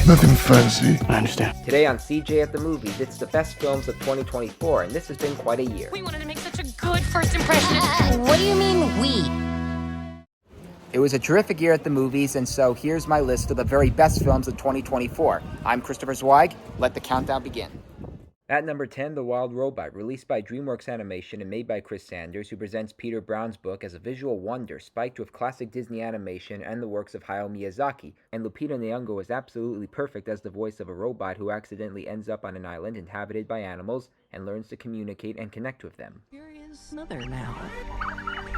Nothing fancy. I understand. Today on CJ at the Movies, it's the best films of 2024, and this has been quite a year. We wanted to make such a good first impression. What do you mean, we? It was a terrific year at the movies, and so here's my list of the very best films of 2024. I'm Christopher Zweig. Let the countdown begin. At number 10, The Wild Robot, released by DreamWorks Animation and made by Chris Sanders, who presents Peter Brown's book as a visual wonder spiked with classic Disney animation and the works of Hayao Miyazaki. And Lupita Nyong'o is absolutely perfect as the voice of a robot who accidentally ends up on an island inhabited by animals and learns to communicate and connect with them. Here is Mother now.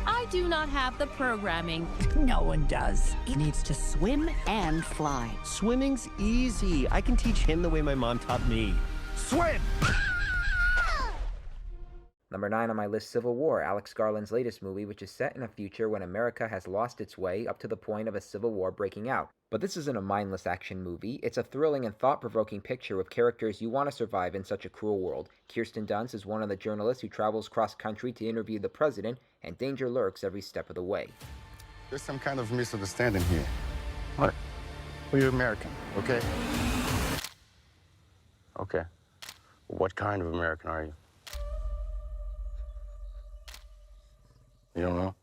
I do not have the programming. No one does. He needs to swim and fly. Swimming's easy. I can teach him the way my mom taught me. Swim! Number 9 on my list, Civil War, Alex Garland's latest movie, which is set in a future when America has lost its way up to the point of a civil war breaking out. But this isn't a mindless action movie. It's a thrilling and thought-provoking picture with characters you want to survive in such a cruel world. Kirsten Dunst is one of the journalists who travels cross-country to interview the president, and danger lurks every step of the way. There's some kind of misunderstanding here. What? Well, you're American, okay? Okay. What kind of American are you? You don't know?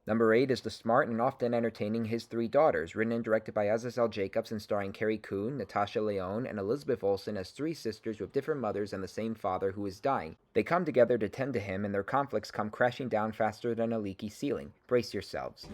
Number 8 is the smart and often entertaining His Three Daughters, written and directed by Azazel Jacobs and starring Carrie Coon, Natasha Lyonne, and Elizabeth Olsen as three sisters with different mothers and the same father who is dying. They come together to tend to him, and their conflicts come crashing down faster than a leaky ceiling. Brace yourselves.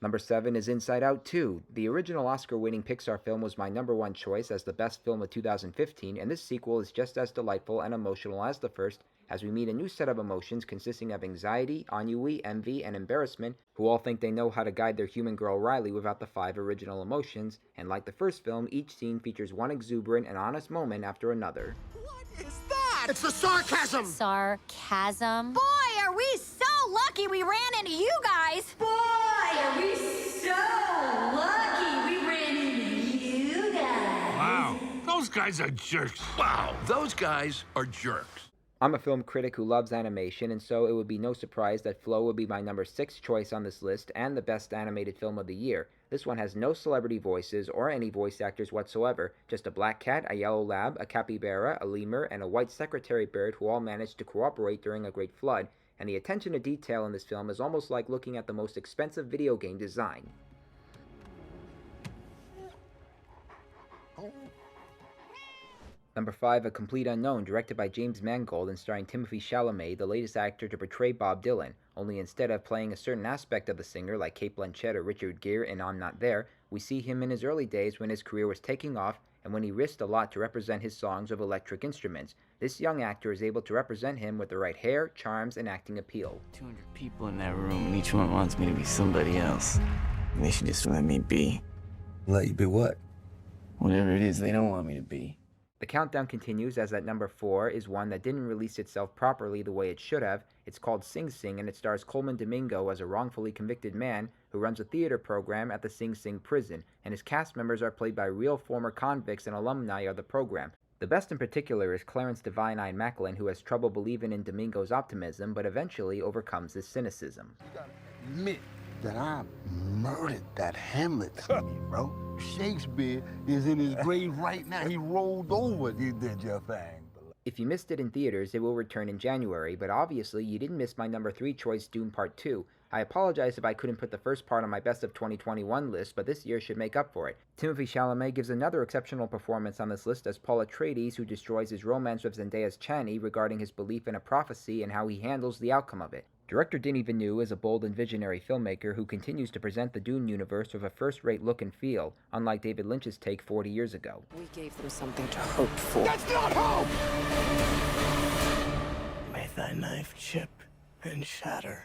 Number 7 is Inside Out 2. The original Oscar-winning Pixar film was my number 1 choice as the best film of 2015, and this sequel is just as delightful and emotional as the first, as we meet a new set of emotions consisting of anxiety, ennui, envy, and embarrassment, who all think they know how to guide their human girl Riley without the 5 original emotions, and like the first film, each scene features one exuberant and honest moment after another. What is that? It's the sarcasm! Sarcasm? Boy, are we so lucky we ran into you guys! Boy, are we so lucky we ran into you guys! Wow, those guys are jerks. Wow, those guys are jerks. I'm a film critic who loves animation, and so it would be no surprise that Flow would be my number 6 choice on this list and the best animated film of the year. This one has no celebrity voices or any voice actors whatsoever, just a black cat, a yellow lab, a capybara, a lemur, and a white secretary bird who all managed to cooperate during a great flood, and the attention to detail in this film is almost like looking at the most expensive video game design. Number 5, A Complete Unknown, directed by James Mangold and starring Timothée Chalamet, the latest actor to portray Bob Dylan, only instead of playing a certain aspect of the singer like Cate Blanchett or Richard Gere in I'm Not There, we see him in his early days when his career was taking off and when he risked a lot to represent his songs with electric instruments. This young actor is able to represent him with the right hair, charms, and acting appeal. 200 people in that room, and each one wants me to be somebody else. And they should just let me be. Let you be what? Whatever it is they don't want me to be. The countdown continues as at number 4 is one that didn't release itself properly the way it should have. It's called Sing Sing, and it stars Coleman Domingo as a wrongfully convicted man who runs a theater program at the Sing Sing prison, and his cast members are played by real former convicts and alumni of the program. The best in particular is Clarence Divine Eye Macklin, who has trouble believing in Domingo's optimism, but eventually overcomes his cynicism. You gotta admit that I murdered that Hamlet thingy, bro. Shakespeare is in his grave right now. He rolled over. You did your thing. If you missed it in theaters, it will return in January, but obviously you didn't miss my number 3 choice, Dune Part 2. I apologize if I couldn't put the first part on my Best of 2021 list, but this year should make up for it. Timothée Chalamet gives another exceptional performance on this list as Paul Atreides, who destroys his romance with Zendaya's Chani regarding his belief in a prophecy and how he handles the outcome of it. Director Denis Villeneuve is a bold and visionary filmmaker who continues to present the Dune universe with a first-rate look and feel, unlike David Lynch's take 40 years ago. We gave them something to hope for. That's not hope! May thy knife chip and shatter.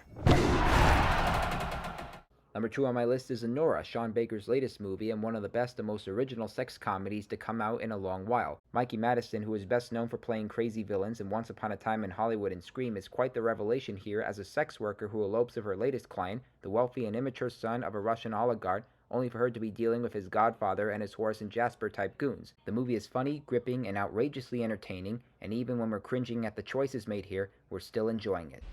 Number 2 on my list is Anora, Sean Baker's latest movie and one of the best and most original sex comedies to come out in a long while. Mikey Madison, who is best known for playing crazy villains in Once Upon a Time in Hollywood and Scream, is quite the revelation here as a sex worker who elopes with her latest client, the wealthy and immature son of a Russian oligarch, only for her to be dealing with his godfather and his Horace and Jasper type goons. The movie is funny, gripping, and outrageously entertaining, and even when we're cringing at the choices made here, we're still enjoying it.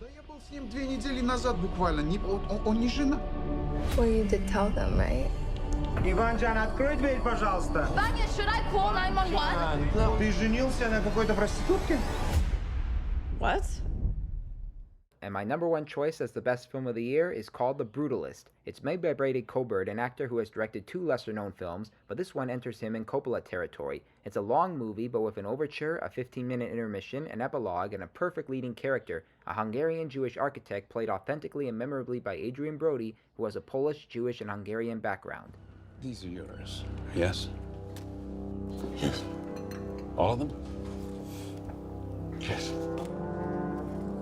Well, you did tell them, right? Иванжан, открой дверь, пожалуйста. Vanya, should I call 911? Ты женился на какой-то проститутке? What? And my number one choice as the best film of the year is called The Brutalist. It's made by Brady Coburn, an actor who has directed 2 lesser-known films, but this one enters him in Coppola territory. It's a long movie, but with an overture, a 15-minute intermission, an epilogue, and a perfect leading character, a Hungarian Jewish architect played authentically and memorably by Adrian Brody, who has a Polish, Jewish, and Hungarian background. These are yours. Yes? Yes. All of them? Yes.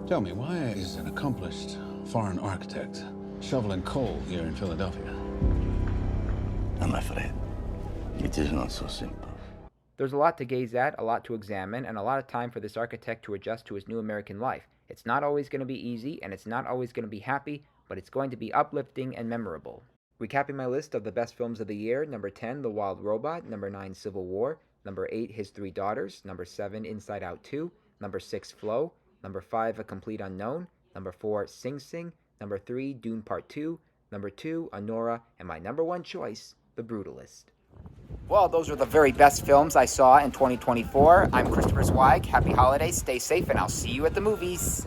Tell me, why is an accomplished foreign architect shoveling coal here in Philadelphia? I'm afraid it is not so simple. There's a lot to gaze at, a lot to examine, and a lot of time for this architect to adjust to his new American life. It's not always going to be easy, and it's not always going to be happy, but it's going to be uplifting and memorable. Recapping my list of the best films of the year: number 10, The Wild Robot; number 9, Civil War; number 8, His 3 Daughters; number 7, Inside Out 2; number 6, Flow; number 5, A Complete Unknown; number 4, Sing Sing; number 3, Dune Part 2; number 2, Anora; and my number 1 choice, The Brutalist. Well, those are the very best films I saw in 2024. I'm Christopher Zweig. Happy holidays, stay safe, and I'll see you at the movies.